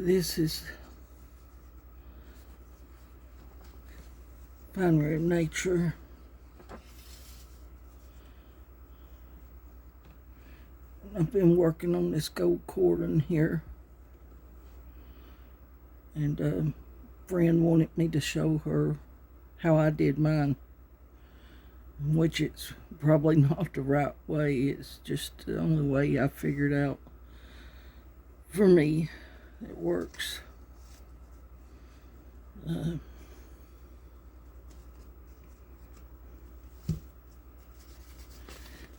This is Finery of Nature. I've been working on this gold cordon here, and a friend wanted me to show her how I did mine, which it's probably not the right way. It's just the only way I figured out for me it works.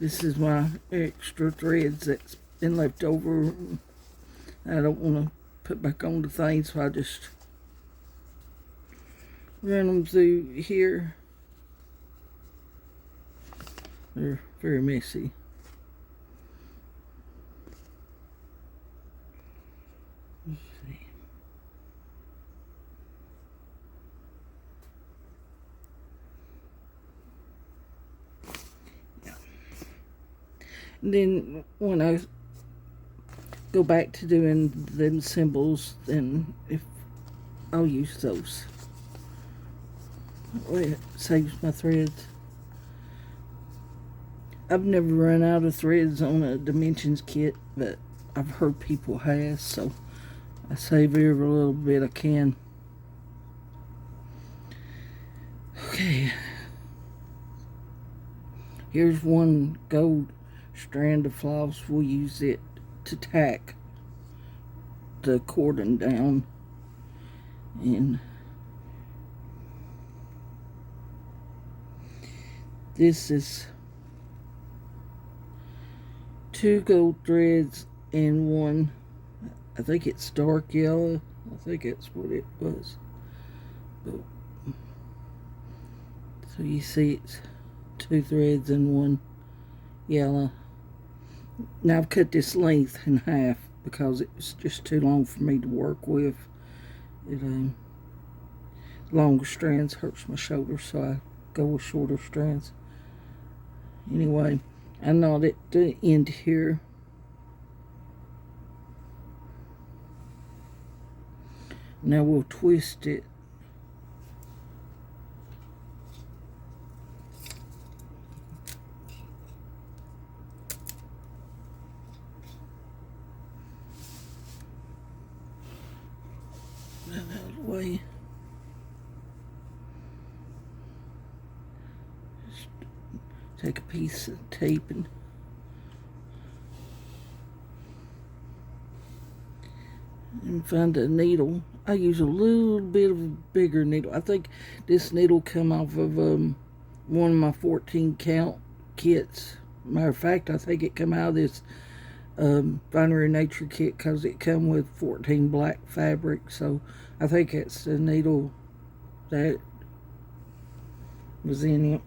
This is my extra threads that's been left over. I don't want to put back on the thing, so I just run them through here. They're very messy. Let's see. And then when I go back to doing them symbols, then I'll use those. That way it saves my threads. I've never run out of threads on a dimensions kit, but I've heard people have, so I save every little bit I can. Okay. Here's one gold strand of floss. We'll use it to tack the cordon down, and this is 2 gold threads and one, I think it's dark yellow. I think that's what it was. But, so you see it's 2 threads and one yellow. Now I've cut this length in half because it was just too long for me to work with. Longer strands hurts my shoulder, so I go with shorter strands. Anyway, I knot it at the end here. Now we'll twist it. That out of the way. Just take a piece of tape and find a needle. I use a little bit of a bigger needle. I think this needle come off of one of my 14 count kits. Matter of fact, I think it come out of this Finery of Nature kit because it come with 14 black fabric. So I think it's the needle that was in it.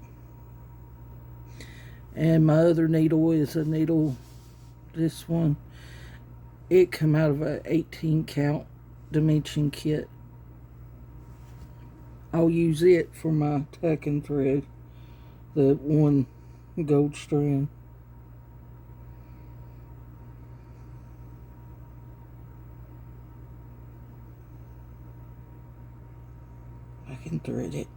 And my other needle is a needle, this one. It come out of a 18 count dimension kit. I'll use it for my tacking thread, the one gold strand. I can thread it.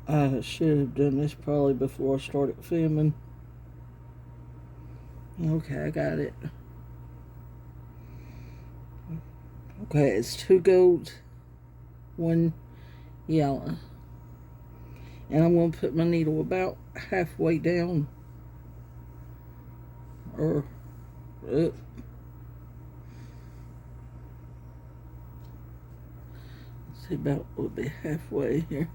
I should have done this probably before I started filming. Okay, I got it. Okay, it's 2 golds, 1 yellow. And I'm going to put my needle about halfway down, or up. Let's see, about a little bit halfway here.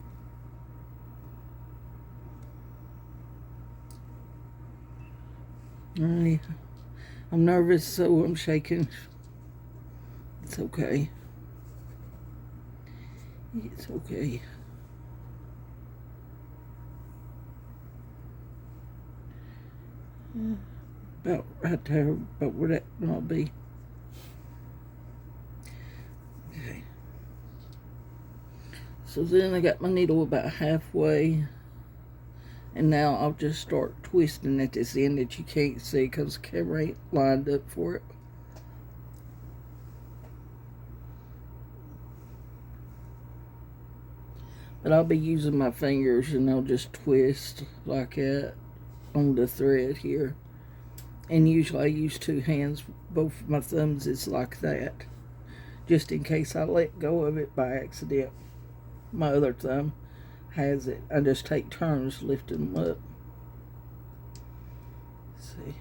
Alright, I'm nervous, so I'm shaking. It's okay. It's okay. About right there, about where that might be. Okay. So then I got my needle about halfway. And now I'll just start twisting at this end that you can't see because the camera ain't lined up for it. But I'll be using my fingers and I'll just twist like that on the thread here. And usually I use two hands, both my thumbs is like that, just in case I let go of it by accident. My other thumb has it. I just take turns lifting them up. Let's see.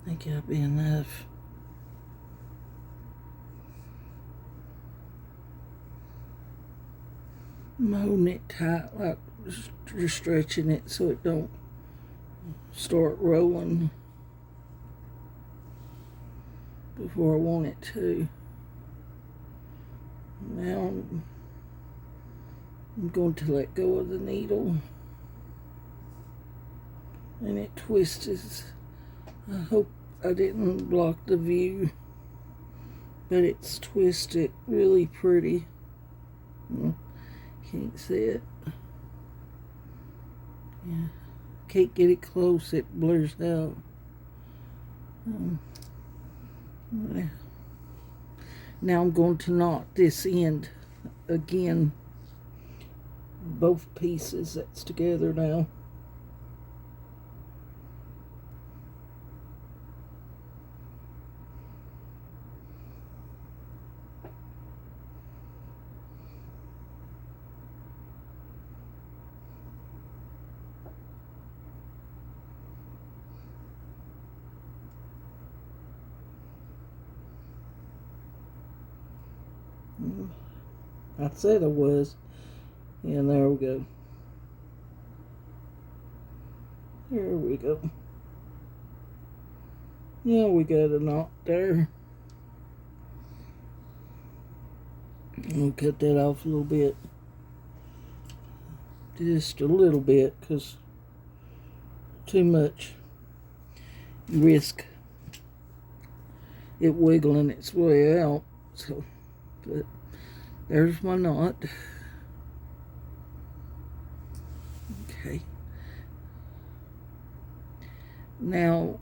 I think that'll be enough. I'm holding it tight, like just stretching it so it don't start rolling before I want it to. Now I'm going to let go of the needle and it twists. I hope I didn't block the view, but it's twisted really pretty. Can't see it. Yeah, can't get it close, it blurs out. Now I'm going to knot this end again, both pieces that's together now. I said I was. And there we go. There we go. Yeah, we got a knot there. We'll cut that off a little bit. Just a little bit, because too much you risk it wiggling its way out. So, but there's my knot. Okay. Now,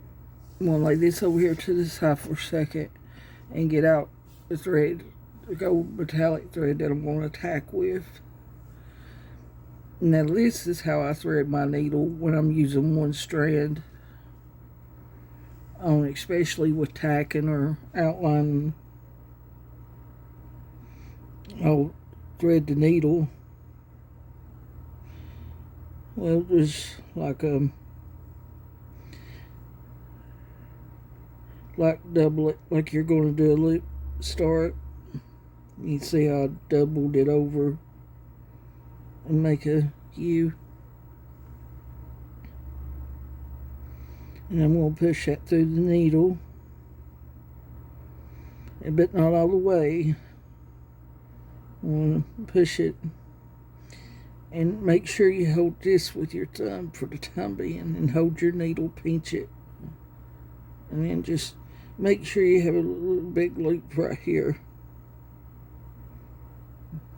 I'm going to lay this over here to the side for a second and get out the thread, the gold metallic thread that I'm going to tack with. Now, this is how I thread my needle when I'm using one strand on, especially with tacking or outlining. I'll thread the needle. Well, just like double it, like you're going to do a loop start. You see how I doubled it over and make a U. And I'm going to push that through the needle, but not all the way. I'm going to push it and make sure you hold this with your thumb for the time being and hold your needle, pinch it, and then just make sure you have a little big loop right here.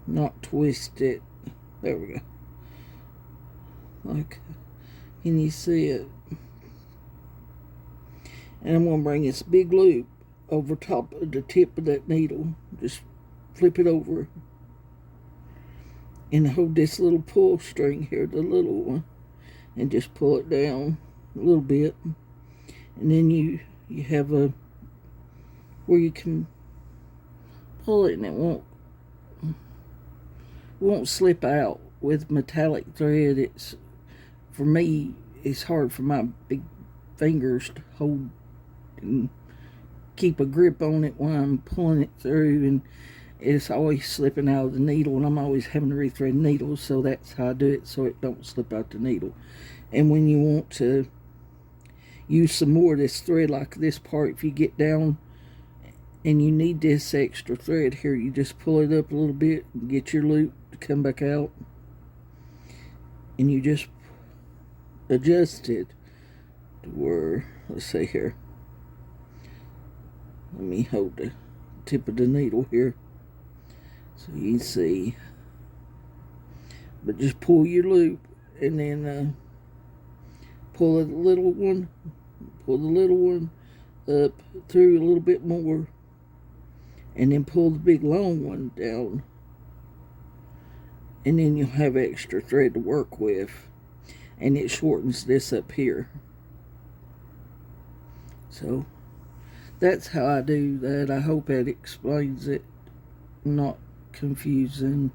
Not twist it. There we go. Like, can you see it? And I'm going to bring this big loop over top of the tip of that needle. Just flip it over. And hold this little pull string here, the little one. And just pull it down a little bit. And then you have a, where you can pull it and it won't slip out. With metallic thread, it's, for me, it's hard for my big fingers to hold and keep a grip on it when I'm pulling it through, and it's always slipping out of the needle, and I'm always having to rethread needles, so that's how I do it, so it don't slip out the needle. And when you want to use some more of this thread, like this part, if you get down and you need this extra thread here, you just pull it up a little bit and get your loop to come back out, and you just adjust it to where, let's see here, let me hold the tip of the needle here so you can see. But just pull your loop and then pull the little one up through a little bit more, and then pull the big long one down, and then you'll have extra thread to work with, and it shortens this up here. So that's how I do that. I hope that explains it, not confusing.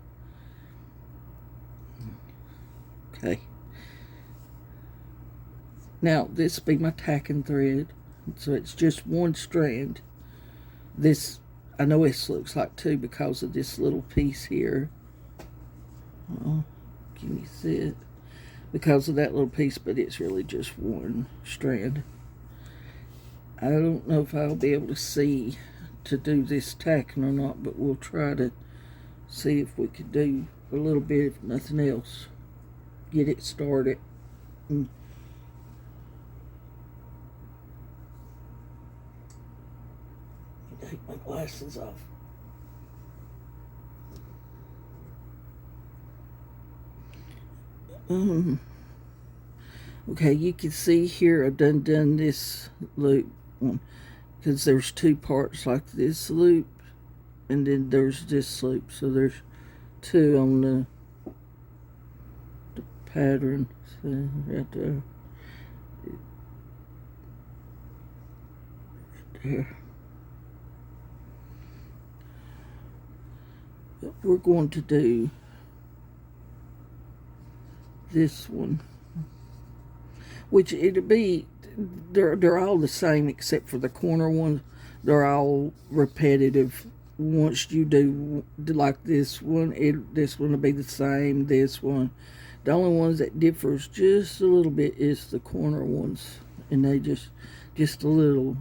Okay. Now this will be my tacking thread. So it's just one strand. This, I know this looks like two because of this little piece here. Oh, can you see it? Because of that little piece, but it's really just one strand. I don't know if I'll be able to see to do this tacking or not, but we'll try to see if we could do a little bit, if nothing else. Get it started. Take my glasses off. Okay, you can see here I've done this loop one, because there's two parts, like this loop and then there's this loop, so there's two on the pattern. So right there, there. But we're going to do this one, which it'll be, they're all the same except for the corner ones. They're all repetitive. Once you do like this one, this one will be the same. This one, the only ones that differs just a little bit is the corner ones, and they just a little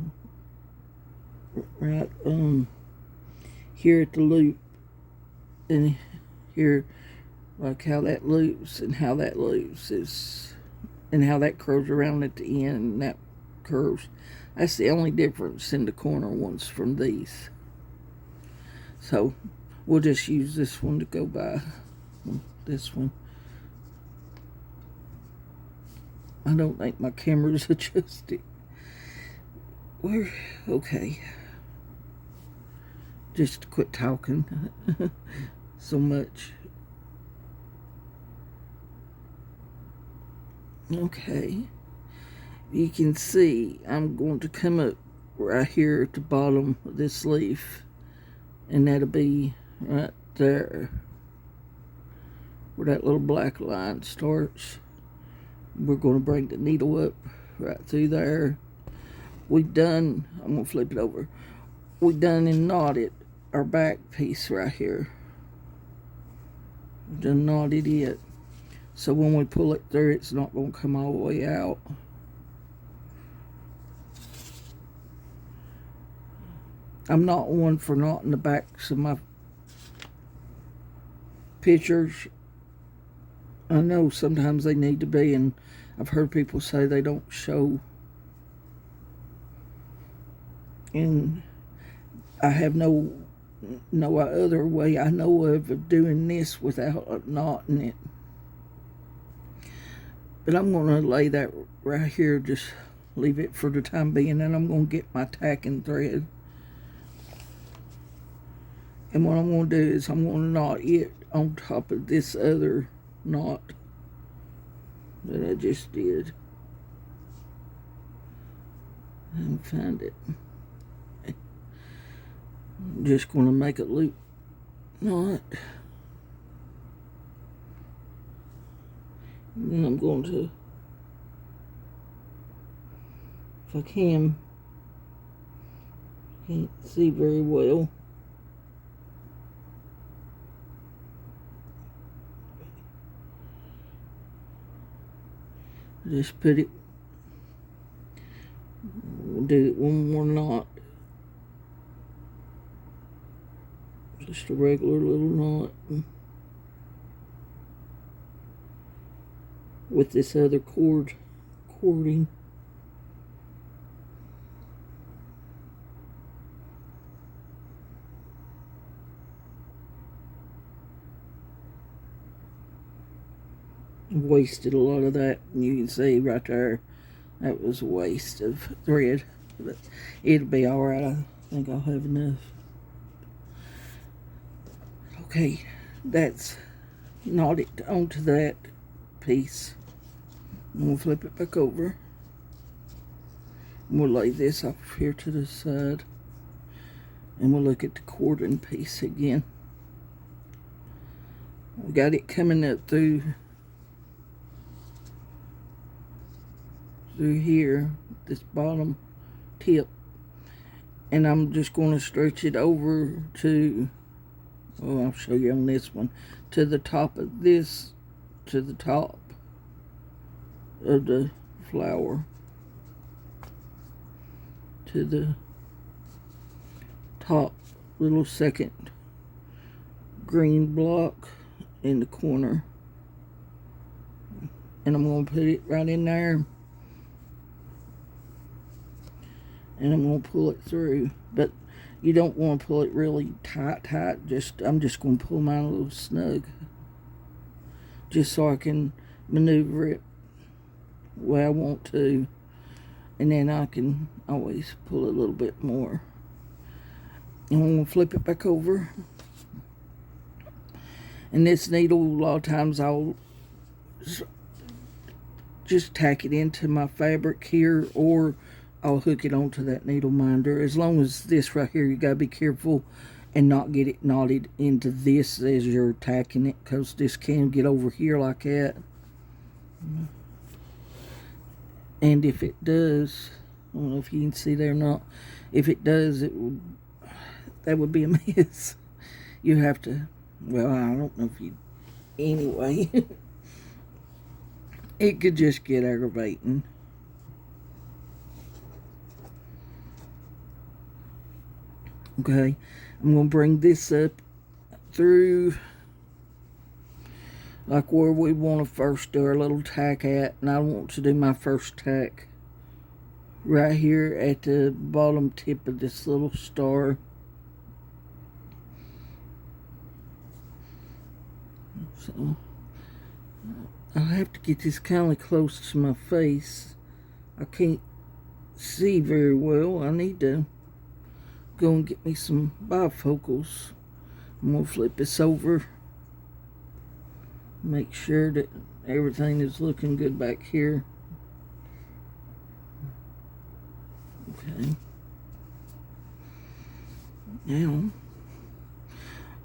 right here at the loop, and here, like how that loops and how that loops is, and how that curves around at the end, and that curves. That's the only difference in the corner ones from these. So we'll just use this one to go by. This one. I don't think my camera's adjusted. Where? Okay. Just quit talking so much. Okay. You can see I'm going to come up right here at the bottom of this leaf, and that'll be right there where that little black line starts. We're going to bring the needle up right through there. We've done, I'm going to flip it over, we've done and knotted our back piece right here. We've done knotted it, so when we pull it through, it's not going to come all the way out. I'm not one for knotting the backs of my pictures. I know sometimes they need to be, and I've heard people say they don't show And I have no other way I know of doing this without knotting it. But I'm going to lay that right here, just leave it for the time being, and I'm going to get my tacking thread. And what I'm going to do is I'm going to knot it on top of this other knot that I just did. And find it. I'm just going to make a loop knot. And then I'm going to, if I can't see very well, just put it, we'll do one more knot, just a regular little knot with this other cording. Wasted a lot of that. You can see right there, that was a waste of thread, but it'll be all right. I think I'll have enough. Okay, that's knotted onto that piece. I'm gonna flip it back over. And we'll lay this off here to the side, and we'll look at the cording piece again. We got it coming up through here, this bottom tip, and I'm just going to stretch it over to, oh, I'll show you on this one, to the top of this, to the top of the flower, to the top little second green block in the corner, and I'm going to put it right in there. And I'm going to pull it through, but you don't want to pull it really tight. I'm just going to pull mine a little snug, just so I can maneuver it the way I want to, and then I can always pull a little bit more. And I'm going to flip it back over. And this needle, a lot of times I'll just tack it into my fabric here, or I'll hook it onto that needle minder. As long as this right here, you gotta be careful and not get it knotted into this as you're tacking it, because this can get over here like that. And if it does, I don't know if you can see there or not, if it does, that would be a mess. You have to, well, I don't know if you, anyway, it could just get aggravating. Okay, I'm going to bring this up through like where we want to first do our little tack at, and I want to do my first tack right here at the bottom tip of this little star. So I'll have to get this kind of close to my face. I can't see very well. I need to go and get me some bifocals. I'm going to flip this over, make sure that everything is looking good back here. Okay. Now,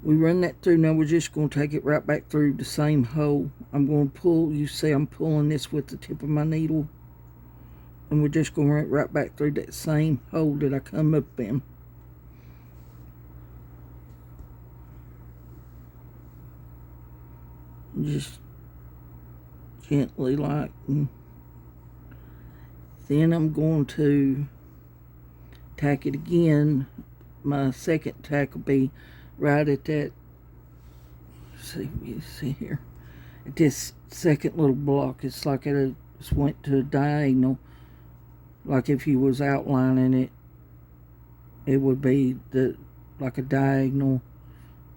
we run that through. Now we're just going to take it right back through the same hole. I'm going to pull, you see I'm pulling this with the tip of my needle. And we're just going to run it right back through that same hole that I come up in. Just gently like, and then I'm going to tack it again. My second tack will be right at that, see, you see here, at this second little block. It's like it just went to a diagonal, like if you was outlining it it would be like a diagonal,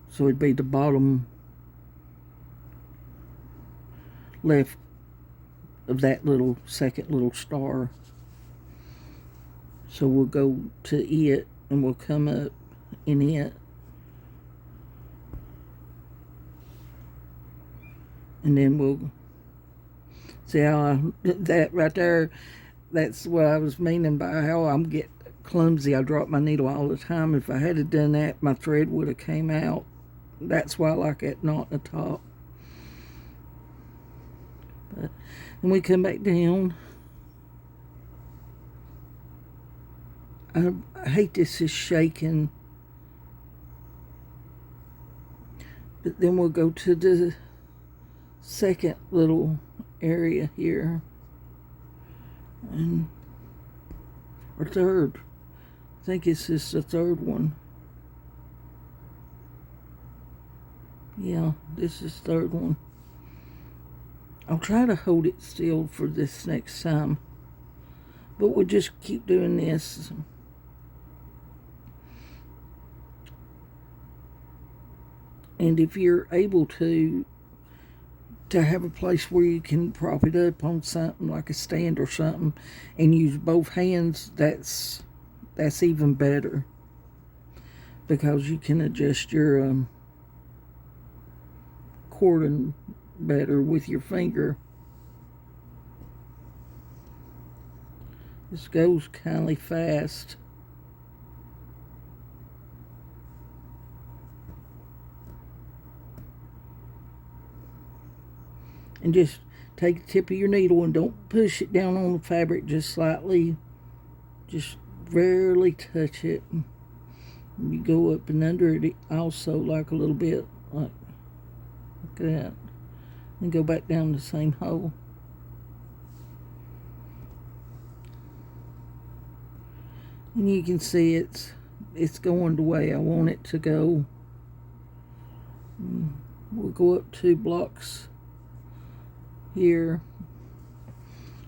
so it'd be the bottom left of that little second little star. So we'll go to it and we'll come up in it. And then we'll see how that right there, that's what I was meaning by how I'm get clumsy. I drop my needle all the time. If I had done that, my thread would have came out. That's why I like that knot in the top. But then we come back down. I hate this is shaking. But then we'll go to the second little area here. Or third. I think it's just the third one. Yeah, this is the third one. I'll try to hold it still for this next time. But we'll just keep doing this. And if you're able to have a place where you can prop it up on something like a stand or something and use both hands, that's even better, because you can adjust your cording better with your finger. This goes kindly fast. And just take the tip of your needle and don't push it down on the fabric, just slightly, just barely touch it. You go up and under it also, like a little bit, like that, and go back down the same hole. And you can see it's going the way I want it to go. We'll go up 2 blocks here.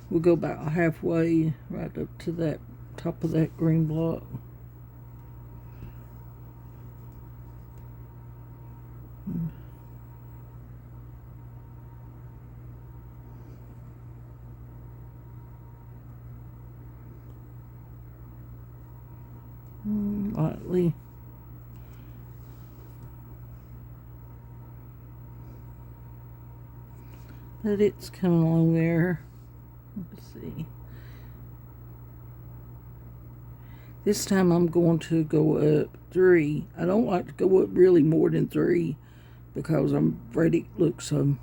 We'll go about halfway right up to that top of that green block. Lightly. But it's coming along there. Let's see. This time I'm going to go up 3. I don't like to go up really more than 3 because I'm afraid it looks it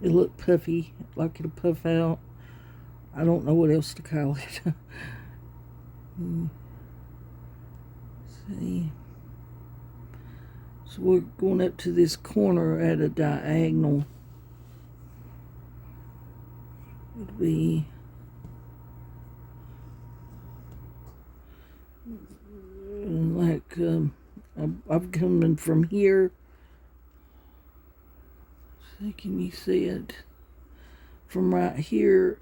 look puffy, like it'll puff out. I don't know what else to call it. See. So we're going up to this corner at a diagonal. Would be like I'm coming from here. So can you see it? From right here.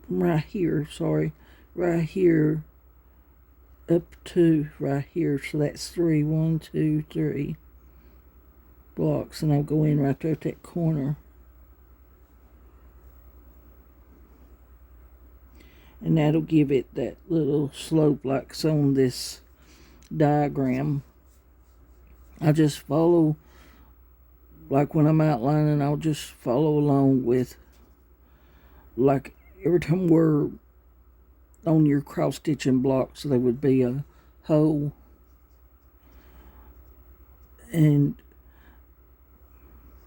Right here up to right here, so that's 3, 1, 2, 3 blocks, and I'll go in right there at that corner, and that'll give it that little slope like it's on this diagram. I just follow, like when I'm outlining, I'll just follow along with, like every time we're on your cross stitching blocks, there would be a hole, and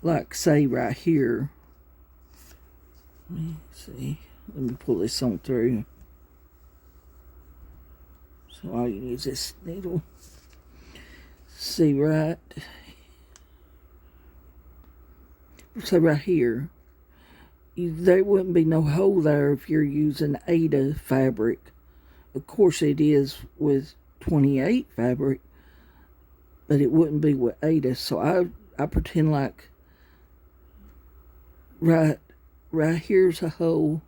like say right here, let me see, let me pull this on through, so I'll use this needle. See right, so right here, there wouldn't be no hole there if you're using Ada fabric. Of course it is with 28 fabric, but it wouldn't be with Ada. So I pretend like right here's a hole,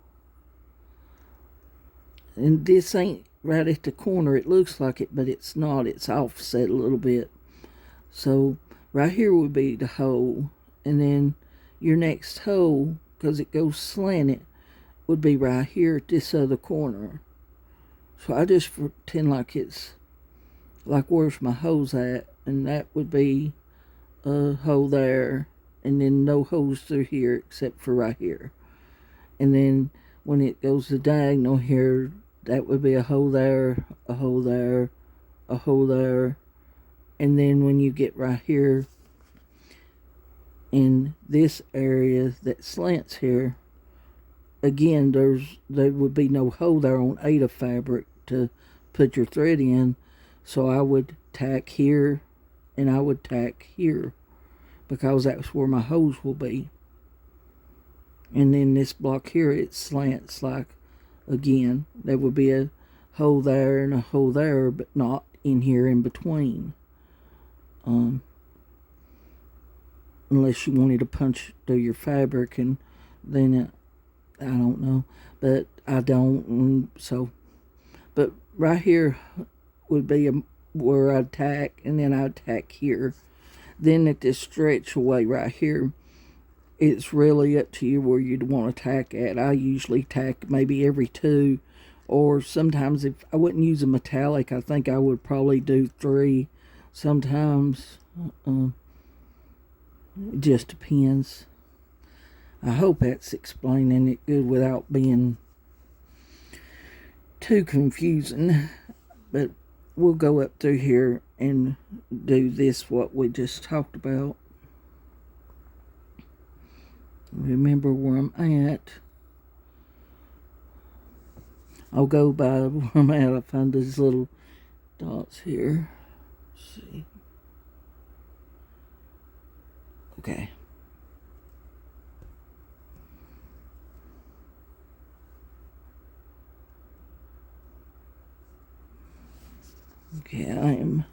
And this ain't right at the corner. It looks like it, but it's not. It's offset a little bit. So right here would be the hole, and then your next hole, because it goes slanted, would be right here at this other corner. So I just pretend like it's like where's my holes at, and that would be a hole there, and then no holes through here except for right here. And then when it goes the diagonal here, that would be a hole there, a hole there, a hole there. And then when you get right here in this area that slants here, again, there would be no hole there on 8 of fabric to put your thread in. So I would tack here and I would tack here, because that's where my holes will be. And then this block here, it slants like, again, there would be a hole there and a hole there, but not in here in between. Unless you wanted to punch through your fabric, and then I don't know, but I don't. So, but right here would be where I'd tack, and then I'd tack here. Then at this stretch away right here, it's really up to you where you'd want to tack at. I usually tack maybe every 2, or sometimes if I wouldn't use a metallic, I think I would probably do 3. Sometimes it just depends. I hope that's explaining it good without being too confusing. But we'll go up through here and do this, what we just talked about. Remember where I'm at. I'll go by where I'm at. I find these little dots here. Let's see. Okay. Okay, I am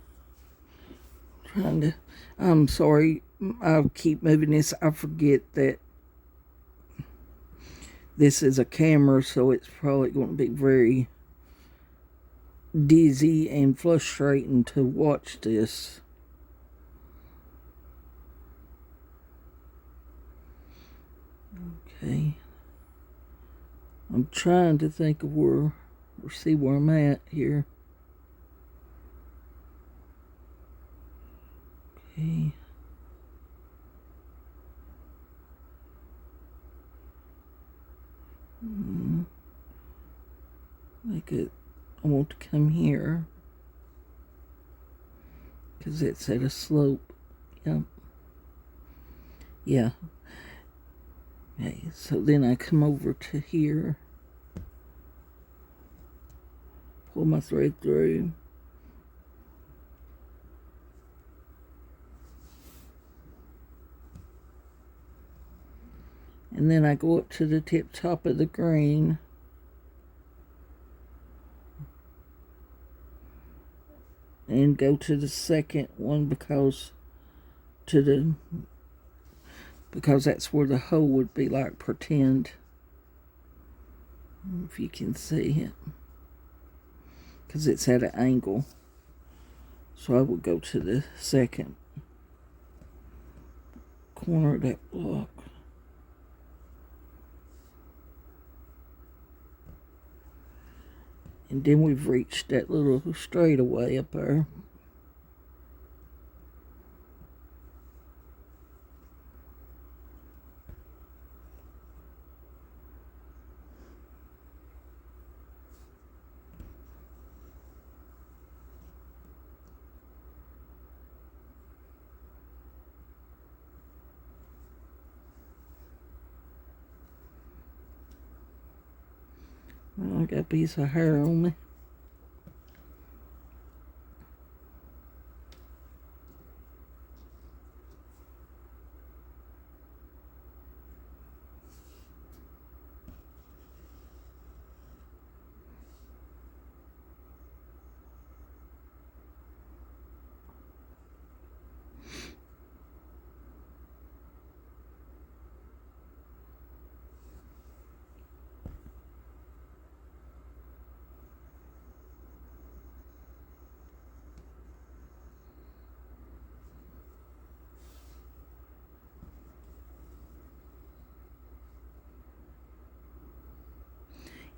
trying to, I'm sorry, I keep moving this. I forget that this is a camera, so it's probably going to be very dizzy and frustrating to watch this. Okay. I'm trying to think of where, or see where I'm at here. Okay. Like it, I want to come here because it's at a slope. Yep. Yeah. Okay, so then I come over to here, pull my thread through. And then I go up to the top of the green. And go to the second one because that's where the hole would be, like pretend. If you can see it. Because it's at an angle. So I will go to the second corner of that block. And then we've reached that little straightaway up there. Well, I got a piece of hair on me.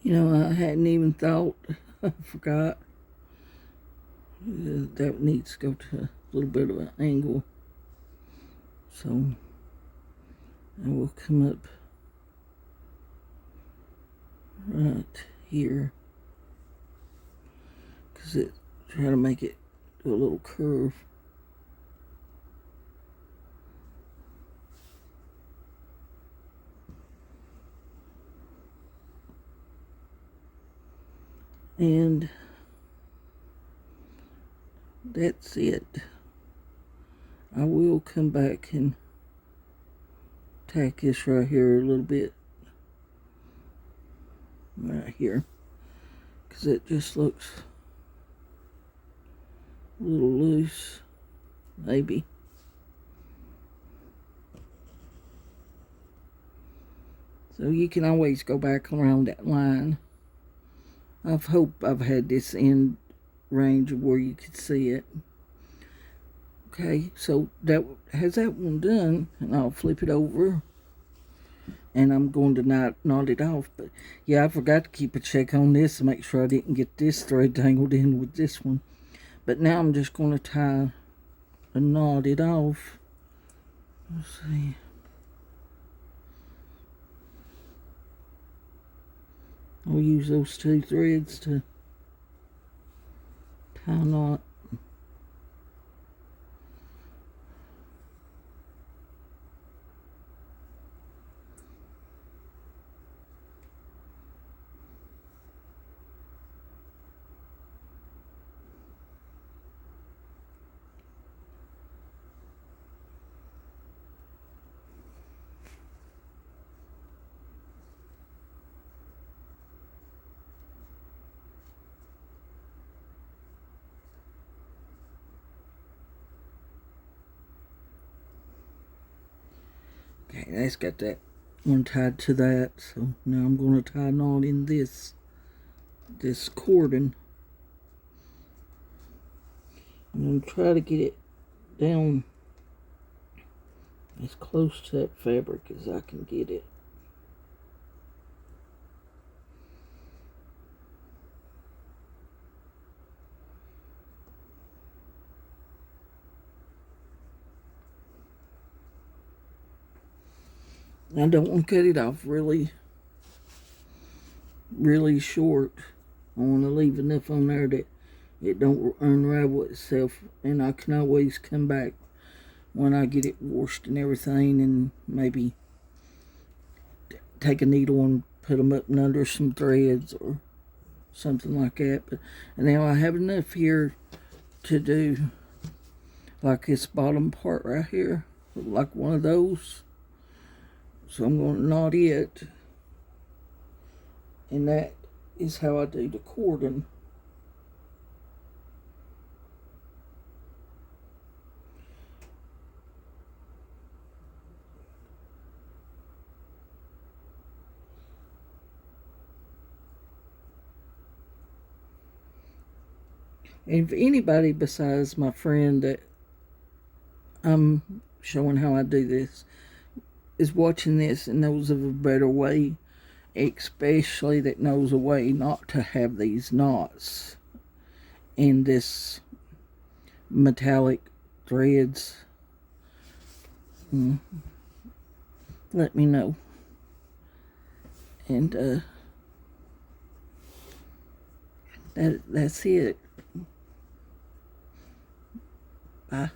You know, I hadn't even thought, I forgot, that needs to go to a little bit of an angle. So I will come up right here, because it try to make it do a little curve. And that's it. I will come back and tack this right here a little bit, right here, because it just looks a little loose, maybe. So you can always go back around that line. I hope I've had this end range of where you could see it. Okay, so that has that one done, and I'll flip it over, and I'm going to knot it off. But yeah, I forgot to keep a check on this to make sure I didn't get this thread tangled in with this one. But now I'm just going to tie and knot it off. Let's see. I'll use those two threads to tie a knot. Okay, that's got that one tied to that, so now I'm going to tie a knot in this cordon. I'm going to try to get it down as close to that fabric as I can get it. I don't want to cut it off really short. I want to leave enough on there that it don't unravel itself, and I can always come back when I get it washed and everything, and maybe take a needle and put them up and under some threads or something like that. But and now I have enough here to do like this bottom part right here, like one of those. So I'm going to knot it, and that is how I do the cordon. And if anybody besides my friend that I'm showing how I do this is watching this and knows of a better way, especially that knows a way not to have these knots in this metallic threads, let me know. And that's it. Bye.